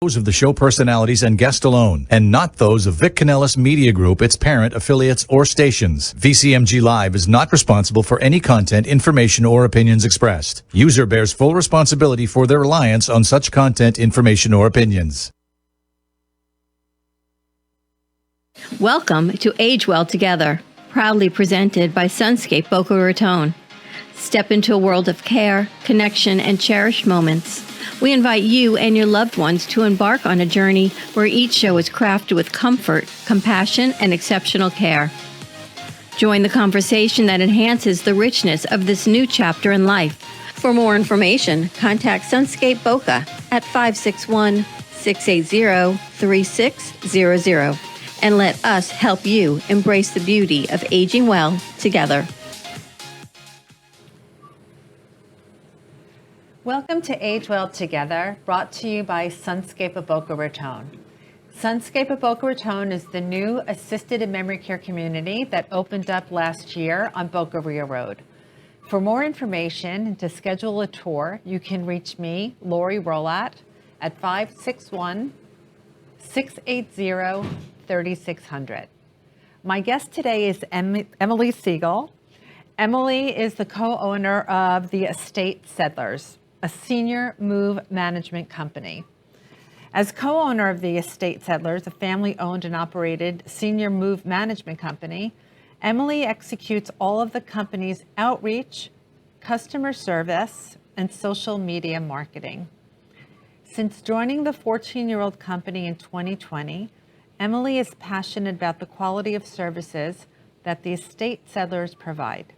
Those of the show personalities and guest alone, and not those of Vic Canellis Media Group, its parent, affiliates, or stations. VCMG Live is not responsible for any content, information, or opinions expressed. User bears full responsibility for their reliance on such content, information, or opinions. Welcome to Age Well Together, proudly presented by Sunscape Boca Raton. Step into a world of care, connection, and cherished moments. We invite you and your loved ones to embark on a journey where each show is crafted with comfort, compassion, and exceptional care. Join the conversation that enhances the richness of this new chapter in life. For more information, contact Sunscape Boca at 561-680-3600 and let us help you embrace the beauty of aging well together. Welcome to Age Well Together, brought to you by Sunscape of Boca Raton. Sunscape of Boca Raton is the new assisted and memory care community that opened up last year on Boca Rio Road. For more information and to schedule a tour, you can reach me, Lori Rolat, at 561-680-3600. My guest today is Emily Segal. Emily is the co-owner of the Estate Settlers, a senior move management company. As co-owner of the Estate Settlers, a family-owned and operated senior move management company, Emily executes all of the company's outreach, customer service, and social media marketing. Since joining the 14-year-old company in 2020, Emily is passionate about the quality of services that the Estate Settlers provide.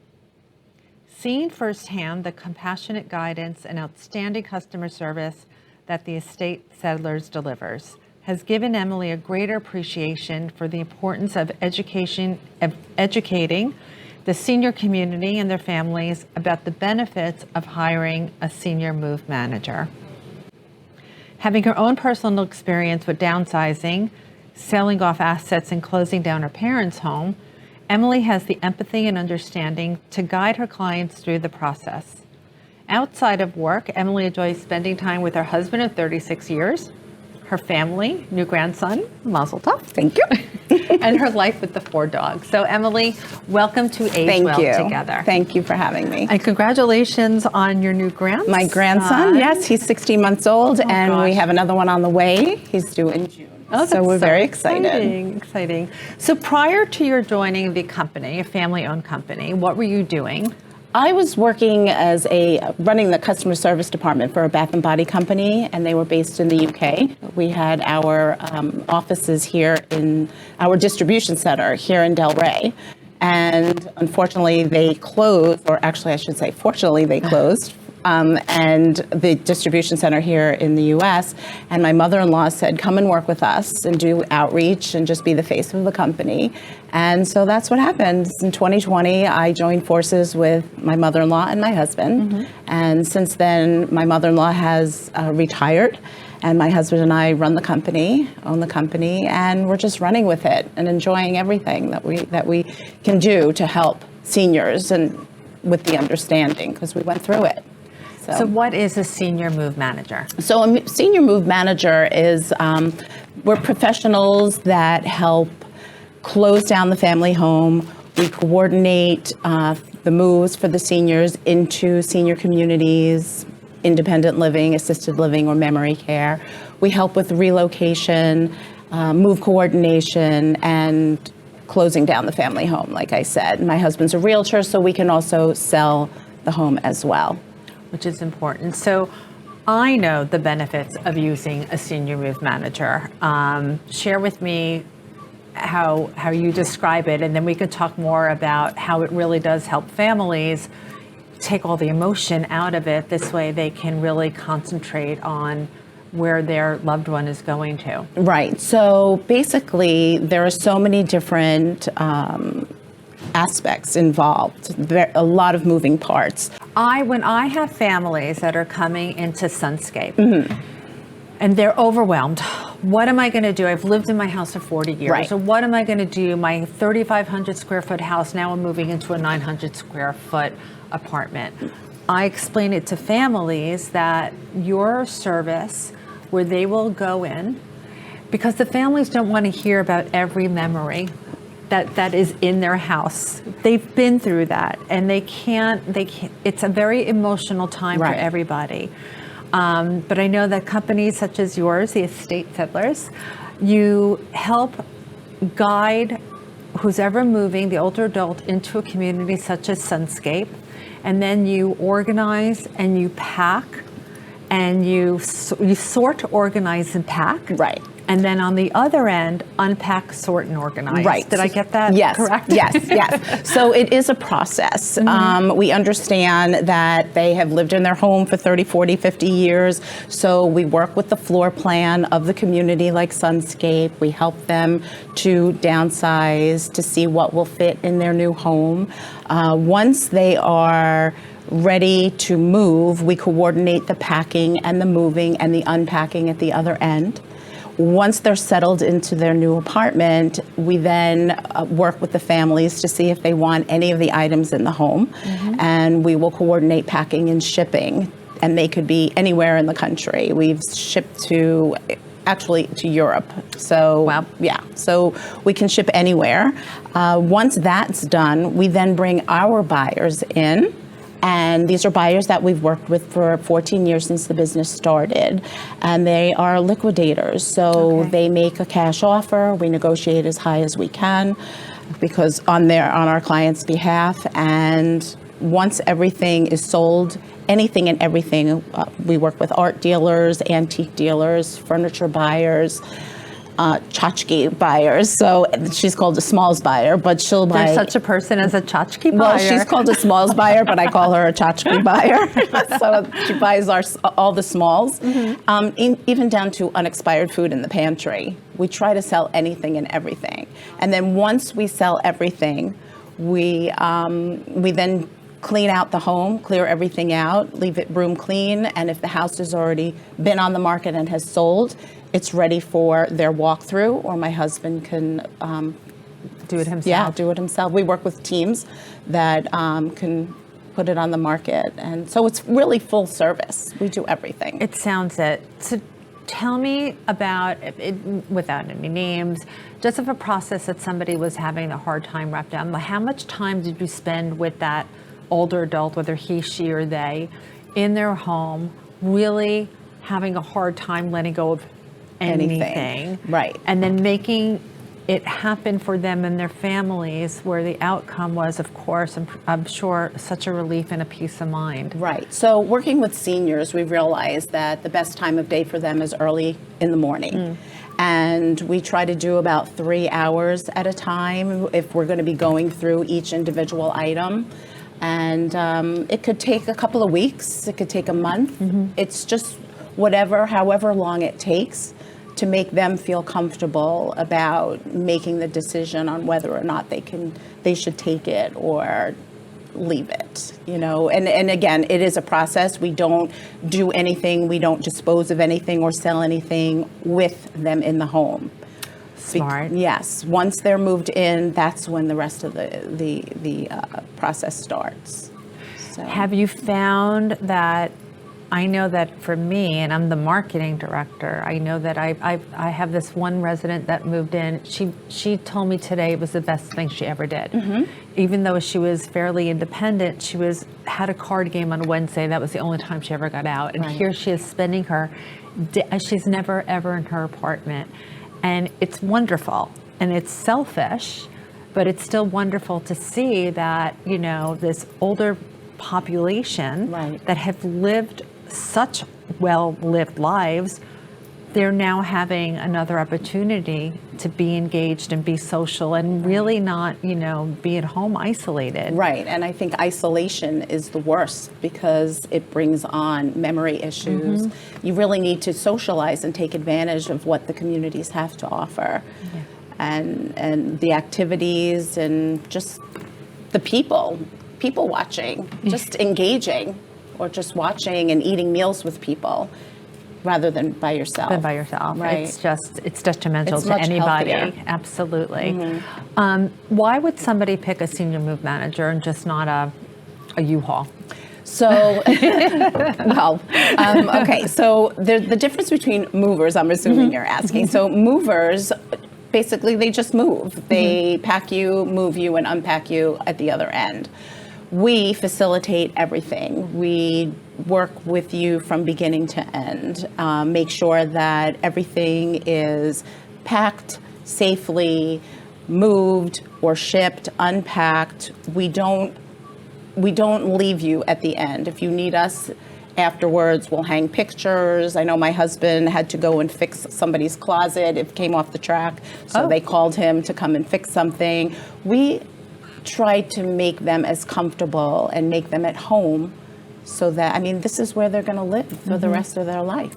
Seeing firsthand the compassionate guidance and outstanding customer service that the Estate Settlers delivers has given Emily a greater appreciation for the importance of educating the senior community and their families about the benefits of hiring a senior move manager. Having her own personal experience with downsizing, selling off assets, and closing down her parents' home, Emily has the empathy and understanding to guide her clients through the process. Outside of work, Emily enjoys spending time with her husband of 36 years, her family, new grandson, Mazel Tov, thank you, and her life with the 4 dogs. So Emily, welcome to Age Well Together. Thank you for having me. And congratulations on your new grandson. My grandson, yes, he's 16 months old, and we have another one on the way. He's due in June. Oh, so we're very excited. Exciting. So prior to your joining the company, a family-owned company, what were you doing? I was working as running the customer service department for a bath and body company, and they were based in the UK. We had our offices here in our distribution center here in Del Rey. And unfortunately, they closed, or actually I should say, fortunately, they closed. And the distribution center here in the US, and my mother-in-law said, come and work with us and do outreach and just be the face of the company. And so that's what happened. In 2020, I joined forces with my mother-in-law and my husband. Mm-hmm. And since then, my mother-in-law has retired, and my husband and I own the company, and we're just running with it and enjoying everything that we can do to help seniors, and with the understanding, because we went through it. So what is a senior move manager? So a senior move manager is, we're professionals that help close down the family home. We coordinate the moves for the seniors into senior communities, independent living, assisted living, or memory care. We help with relocation, move coordination, and closing down the family home, like I said. My husband's a realtor, so we can also sell the home as well. Which is important. So I know the benefits of using a senior move manager. Share with me how you describe it, and then we could talk more about how it really does help families take all the emotion out of it. This way they can really concentrate on where their loved one is going to. Right. So basically, there are so many different aspects involved. A lot of moving parts. When I have families that are coming into Sunscape, mm-hmm. and they're overwhelmed, what am I going to do? I've lived in my house for 40 years. Right. So what am I going to do? My 3,500 square foot house, now I'm moving into a 900 square foot apartment. I explain it to families that your service where they will go in, because the families don't want to hear about every memory that is in their house. They've been through that, and they can't, it's a very emotional time for everybody. But I know that companies such as yours, the Estate Settlers, you help guide who's ever moving, the older adult, into a community such as Sunscape, and then you organize and you pack, and you sort, organize, and pack. Right. And then on the other end, unpack, sort, and organize. Right. Did I get that correct? Yes. So it is a process. We understand that they have lived in their home for 30, 40, 50 years. So we work with the floor plan of the community like Sunscape. We help them to downsize, to see what will fit in their new home. Once they are ready to move, we coordinate the packing and the moving and the unpacking at the other end. Once they're settled into their new apartment, we then work with the families to see if they want any of the items in the home, and we will coordinate packing and shipping, and they could be anywhere in the country. We've shipped to Europe. So so we can ship anywhere. Once that's done, we then bring our buyers in. And these are buyers that we've worked with for 14 years since the business started. And they are liquidators. So they make a cash offer. We negotiate as high as we can because on our client's behalf. And once everything is sold, anything and everything, we work with art dealers, antique dealers, furniture buyers, tchotchke buyers. So she's called a smalls buyer, but she'll buy. There's such a person as a tchotchke buyer. Well, she's called a smalls buyer, but I call her a tchotchke buyer. So she buys all the smalls, even down to unexpired food in the pantry. We try to sell anything and everything. And then once we sell everything, we then clean out the home, clear everything out, leave it room clean. And if the house has already been on the market and has sold, it's ready for their walkthrough, or my husband can do it himself. Yeah, do it himself. We work with teams that can put it on the market. And so it's really full service. We do everything. It sounds it. So tell me about, without any names, just of a process that somebody was having a hard time wrapped down. How much time did you spend with that older adult, whether he, she, or they, in their home, really having a hard time letting go of anything. Right. And then making it happen for them and their families, where the outcome was, of course, I'm sure, such a relief and a peace of mind. Right. So working with seniors, we've realized that the best time of day for them is early in the morning. And we try to do about 3 hours at a time if we're going to be going through each individual item. And it could take a couple of weeks. It could take a month. It's just however long it takes to make them feel comfortable about making the decision on whether or not they should take it or leave it, and again, it is a process. We don't do anything, we don't dispose of anything or sell anything with them in the home. Smart. Yes, once they're moved in, that's when the rest of the process starts. So. Have you found that, I know that for me, and I'm the marketing director, I know that I have this one resident that moved in. She told me today it was the best thing she ever did. Even though she was fairly independent, she had a card game on Wednesday. That was the only time she ever got out. And here she is spending she's never ever in her apartment. And it's wonderful, and it's selfish, but it's still wonderful to see that, this older population that have lived such well-lived lives, they're now having another opportunity to be engaged and be social and really not, be at home isolated. Right, and I think isolation is the worst because it brings on memory issues. You really need to socialize and take advantage of what the communities have to offer. And the activities and just the people watching, just engaging, or just watching and eating meals with people rather than by yourself. Right. It's detrimental to anybody. Healthier. Absolutely. Why would somebody pick a senior move manager and just not a U-Haul? So, okay. So the difference between movers, I'm assuming you're asking. So movers, basically, they just move. They pack you, move you, and unpack you at the other end. We facilitate everything. We work with you from beginning to end. Make sure that everything is packed safely, moved or shipped, unpacked. We don't leave you at the end. If you need us afterwards, we'll hang pictures. I know my husband had to go and fix somebody's closet. It came off the track, so they called him to come and fix something. We try to make them as comfortable and make them at home so that, I mean, this is where they're going to live for the rest of their life.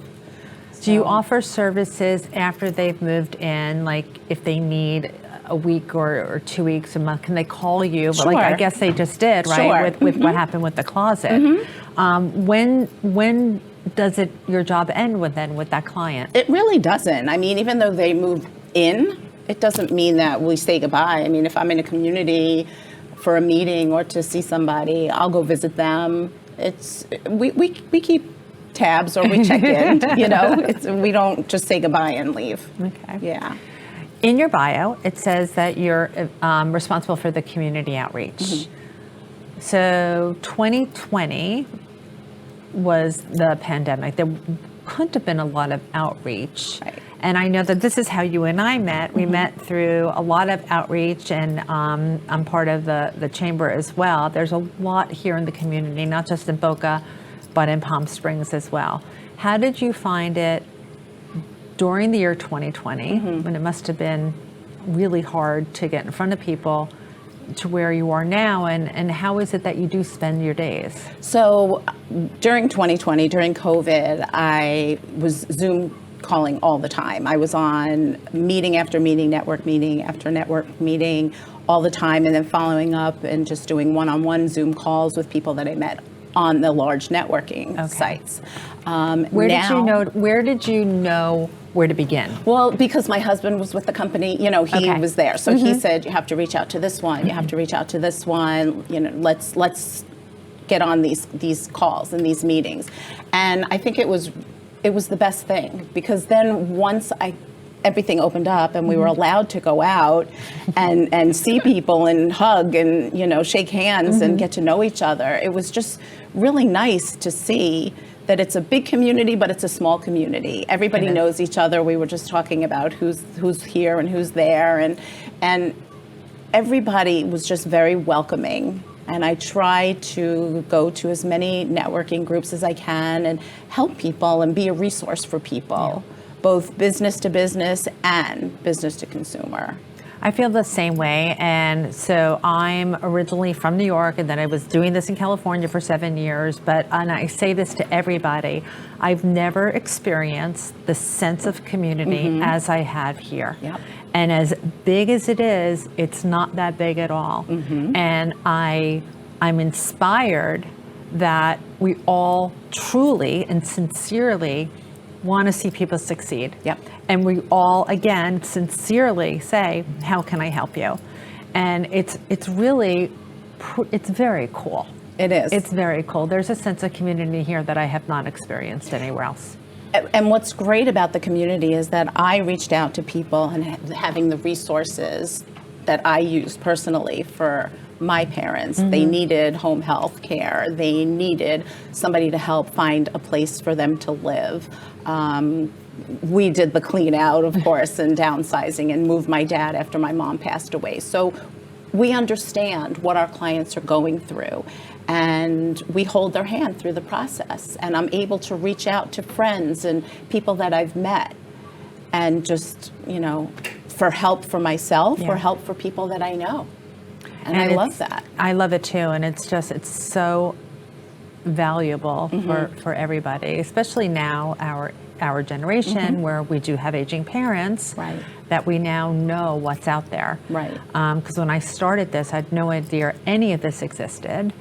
Do you offer services after they've moved in, like if they need a week or 2 weeks, a month, can they call you? But like, I guess they just did, right? Sure. With what happened with the closet. When does your job end with that client? It really doesn't. I mean, even though they move in, it doesn't mean that we say goodbye. I mean, if I'm in a community for a meeting or to see somebody, I'll go visit them. We keep tabs or we check in, you know. We don't just say goodbye and leave. Okay. Yeah. In your bio, it says that you're responsible for the community outreach. So 2020 was the pandemic. There couldn't have been a lot of outreach. Right. And I know that this is how you and I met. We met through a lot of outreach, and I'm part of the chamber as well. There's a lot here in the community, not just in Boca, but in Palm Springs as well. How did you find it during the year 2020, when it must have been really hard to get in front of people, to where you are now, and how is it that you do spend your days? So during 2020, during COVID, I was Zoom calling all the time. I was on meeting after meeting, network meeting after network meeting all the time, and then following up and just doing one-on-one Zoom calls with people that I met on the large networking sites. Where did you know where to begin? Well, because my husband was with the company, you know, he was there. So he said, you have to reach out to this one, you have to reach out to this one, you know, let's get on these calls and these meetings. And I think it was the best thing, because then once everything opened up and we were allowed to go out and see people and hug and, you know, shake hands and get to know each other. It was just really nice to see that it's a big community, but it's a small community. Everybody knows each other. We were just talking about who's here and who's there, and everybody was just very welcoming. And I try to go to as many networking groups as I can and help people and be a resource for people. Both business to business and business to consumer. I feel the same way. And so I'm originally from New York, and then I was doing this in California for 7 years. And I say this to everybody, I've never experienced the sense of community as I have here. Yep. And as big as it is, it's not that big at all. And I'm inspired that we all truly and sincerely want to see people succeed. Yep. And we all, again, sincerely say, how can I help you? And it's very cool. It is. It's very cool. There's a sense of community here that I have not experienced anywhere else. And what's great about the community is that I reached out to people and having the resources that I used personally for my parents. They needed home health care. They needed somebody to help find a place for them to live. We did the clean out, of course, and downsizing, and moved my dad after my mom passed away. So we understand what our clients are going through, and we hold their hand through the process. And I'm able to reach out to friends and people that I've met, and just, you know, for help for myself or help for people that I know. And I love that. I love it too, and it's so valuable for everybody, especially now our generation, where we do have aging parents, Right. that we now know what's out there. Right. Because when I started this, I had no idea any of this existed,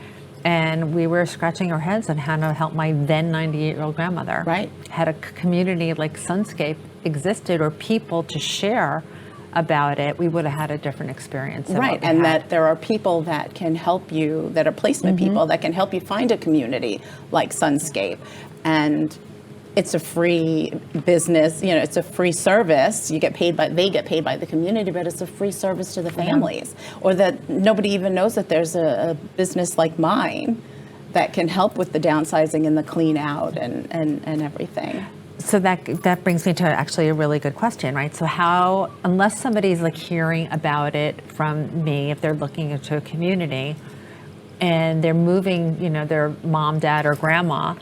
and we were scratching our heads on how to help my then 98-year-old grandmother. Right. Had a community like Sunscape existed, or people to share about it, we would have had a different experience. Than Right, what we and had. that there are people that can help you, that are placement people that can help you find a community like Sunscape. And it's a free business, it's a free service. They get paid by the community, but it's a free service to the families. Or that nobody even knows that there's a business like mine that can help with the downsizing and the clean out and everything. So that brings me to actually a really good question, right? So how, unless somebody's like hearing about it from me, if they're looking into a community and they're moving, their mom, dad, or grandma,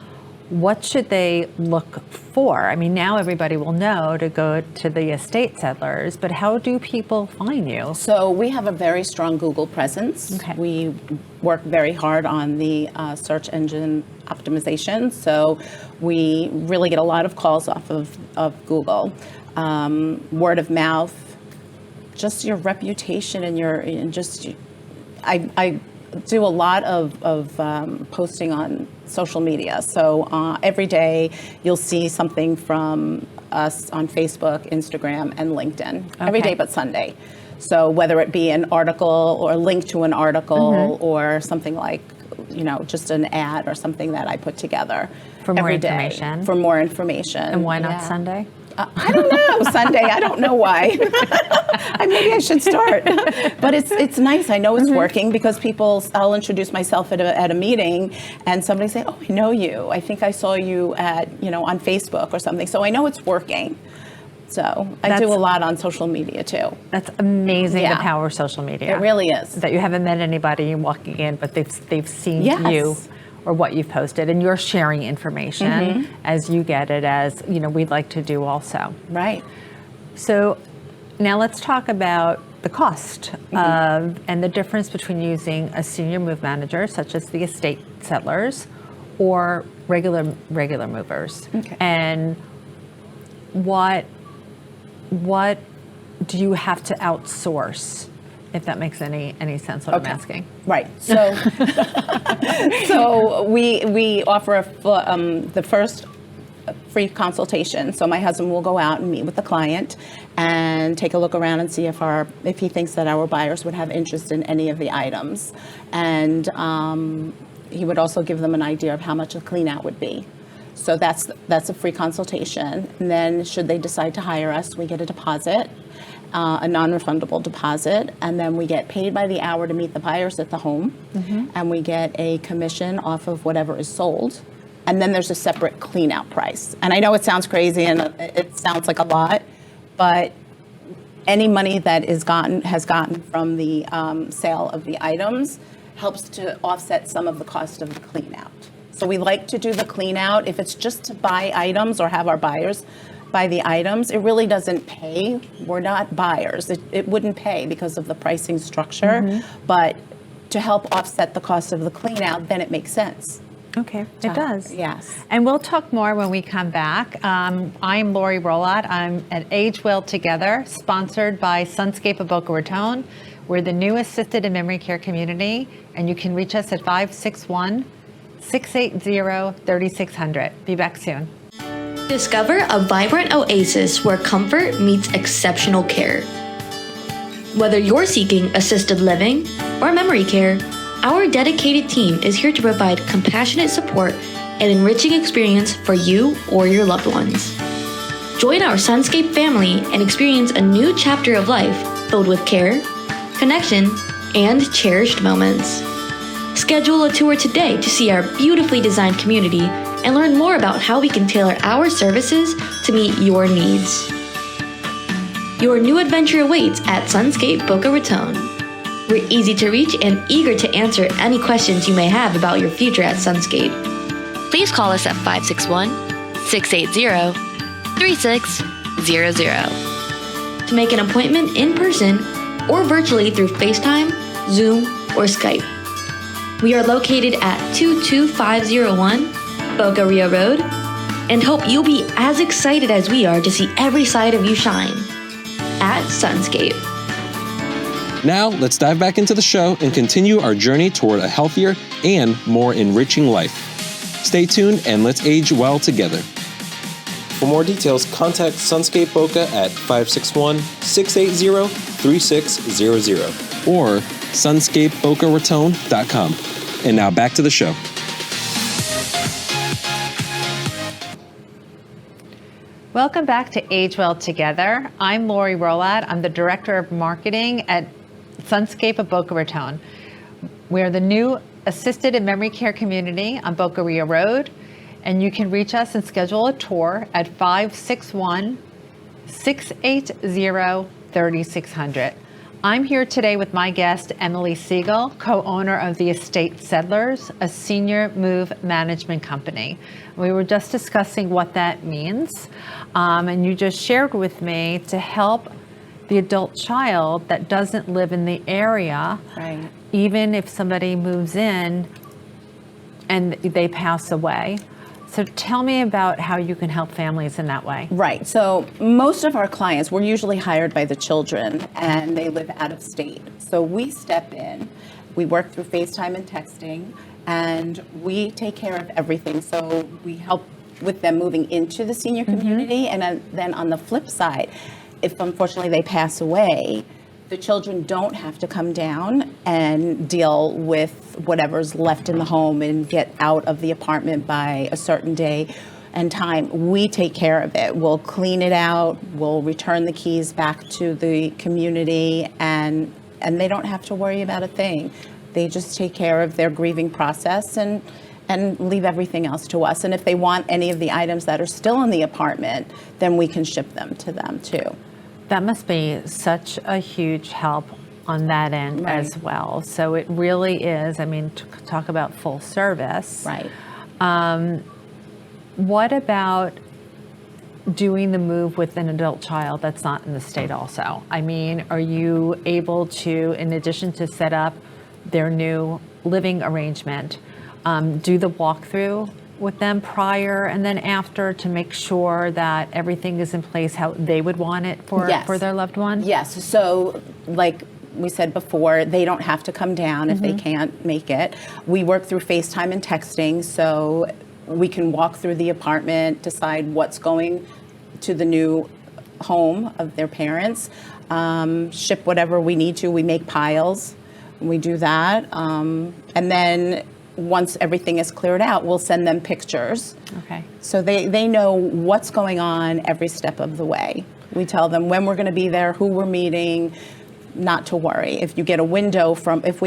what should they look for? I mean, now everybody will know to go to the estate settlers, but how do people find you? So we have a very strong Google presence. Okay. We work very hard on the search engine optimization. So we really get a lot of calls off of Google. Word of mouth, just your reputation I do a lot of posting on social media. So every day you'll see something from us on Facebook, Instagram, and LinkedIn. Every day but Sunday. So whether it be an article or a link to an article or something like, just an ad or something that I put together For more every day information. For more information. And why not Sunday? I don't know, Sunday. I don't know why. Maybe I should start. But it's nice. I know it's working because I'll introduce myself at a meeting and somebody say, oh, I know you. I think I saw you on Facebook or something. So I know it's working. So I do a lot on social media too. That's amazing, Yeah. the power of social media. It really is. That you haven't met anybody walking in, but they've seen Yes. you or what you've posted, and you're sharing information as you get it, as we'd like to do also. Right. So now let's talk about the cost of and the difference between using a senior move manager, such as the estate settlers, or regular movers. Okay. And what do you have to outsource, if that makes any sense what I'm asking? Right. So, so we offer the first free consultation. So my husband will go out and meet with the client and take a look around and see if he thinks that our buyers would have interest in any of the items. And he would also give them an idea of how much a clean out would be. So that's a free consultation. And then should they decide to hire us, we get a deposit, a non-refundable deposit, and then we get paid by the hour to meet the buyers at the home, and we get a commission off of whatever is sold. And then there's a separate clean out price. And I know it sounds crazy and it sounds like a lot, but any money that has gotten from the sale of the items helps to offset some of the cost of the clean out. So we like to do the clean out. If it's just to buy items or have our buyers buy the items, it really doesn't pay. We're not buyers. It wouldn't pay because of the pricing structure, but to help offset the cost of the clean out, then it makes sense. Okay, it does. Yes. And we'll talk more when we come back. I'm Lori Rolat. I'm at Age Well Together, sponsored by Sunscape of Boca Raton. We're the new assisted and memory care community, and you can reach us at 561-680-3600. Be back soon. Discover a vibrant oasis where comfort meets exceptional care. Whether you're seeking assisted living or memory care, our dedicated team is here to provide compassionate support and enriching experience for you or your loved ones. Join our Sunscape family and experience a new chapter of life filled with care, connection, and cherished moments. Schedule a tour today to see our beautifully designed community and learn more about how we can tailor our services to meet your needs. Your new adventure awaits at Sunscape Boca Raton. We're easy to reach and eager to answer any questions you may have about your future at Sunscape. Please call us at 561-680-3600 to make an appointment in person or virtually through FaceTime, Zoom, or Skype. We are located at 22501 Boca Rio Road and hope you'll be as excited as we are to see every side of you shine at Sunscape. Now, let's dive back into the show and continue our journey toward a healthier and more enriching life. Stay tuned and let's age well together. For more details, contact Sunscape Boca at 561-680-3600 or sunscapebocaraton.com. And now back to the show. Welcome back to Age Well Together. I'm Lori Rolat. I'm the Director of Marketing at Sunscape Boca Raton. We're the new assisted and memory care community on Boca Rio Road, and you can reach us and schedule a tour at 561-680-3600. I'm here today with my guest, Emily Segal, co-owner of the Estate Settlers, a senior move management company. We were just discussing what that means, and you just shared with me to help the adult child that doesn't live in the area, Right. even if somebody moves in and they pass away. So tell me about how you can help families in that way. Right. So most of our clients, we're usually hired by the children and they live out of state. So we step in, we work through FaceTime and texting, and we take care of everything. So we help with them moving into the senior community. And then on the flip side, if unfortunately they pass away, the children don't have to come down and deal with whatever's left in the home and get out of the apartment by a certain day and time. We take care of it. We'll clean it out. We'll return the keys back to the community, and they don't have to worry about a thing. They just take care of their grieving process and leave everything else to us. And if they want any of the items that are still in the apartment, then we can ship them to them too. That must be such a huge help on that end Right. as well. So it really is, I mean, talk about full service. Right. What about doing the move with an adult child that's not in the state also? I mean, are you able to, in addition to set up their new living arrangement, do the walkthrough with them prior and then after to make sure that everything is in place how they would want it for, Yes. for their loved one? Yes. So like we said before, they don't have to come down if they can't make it. We work through FaceTime and texting, so we can walk through the apartment, decide what's going to the new home of their parents, ship whatever we need to. We make piles. We do that. And then once everything is cleared out, we'll send them pictures. Okay. So they know what's going on every step of the way. We tell them when we're going to be there, who we're meeting, not to worry. If we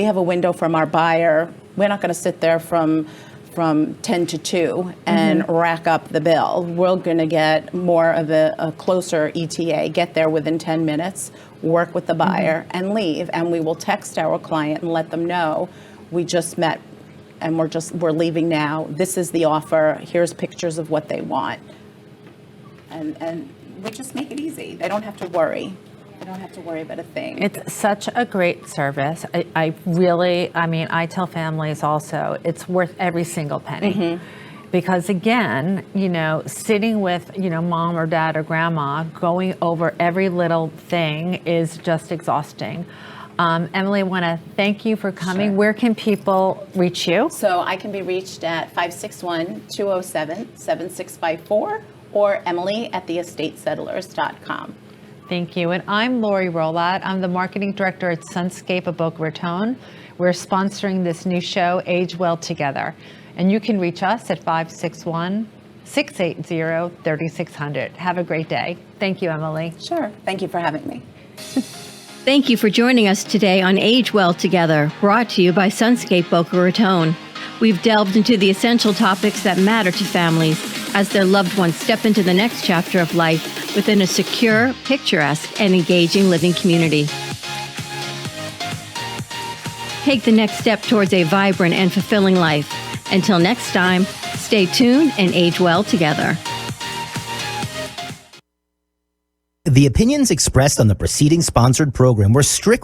have a window from our buyer, we're not going to sit there from 10 to 2 and rack up the bill. We're going to get more of a closer ETA, get there within 10 minutes, work with the buyer, and leave. And we will text our client and let them know we just met and we're leaving now. This is the offer. Here's pictures of what they want. And we just make it easy. They don't have to worry. They don't have to worry about a thing. It's such a great service. I tell families also, it's worth every single penny. Because again, sitting with, mom or dad or grandma, going over every little thing is just exhausting. Emily, I want to thank you for coming. Sure. Where can people reach you? So I can be reached at 561-207-7654 or Emily@theestatesettlers.com. Thank you. And I'm Lori Rolat. I'm the marketing director at Sunscape Boca Raton. We're sponsoring this new show, Age Well Together. And you can reach us at 561-680-3600. Have a great day. Thank you, Emily. Sure. Thank you for having me. Thank you for joining us today on Age Well Together, brought to you by Sunscape Boca Raton. We've delved into the essential topics that matter to families as their loved ones step into the next chapter of life within a secure, picturesque, and engaging living community. Take the next step towards a vibrant and fulfilling life. Until next time, stay tuned and age well together. The opinions expressed on the preceding sponsored program were strictly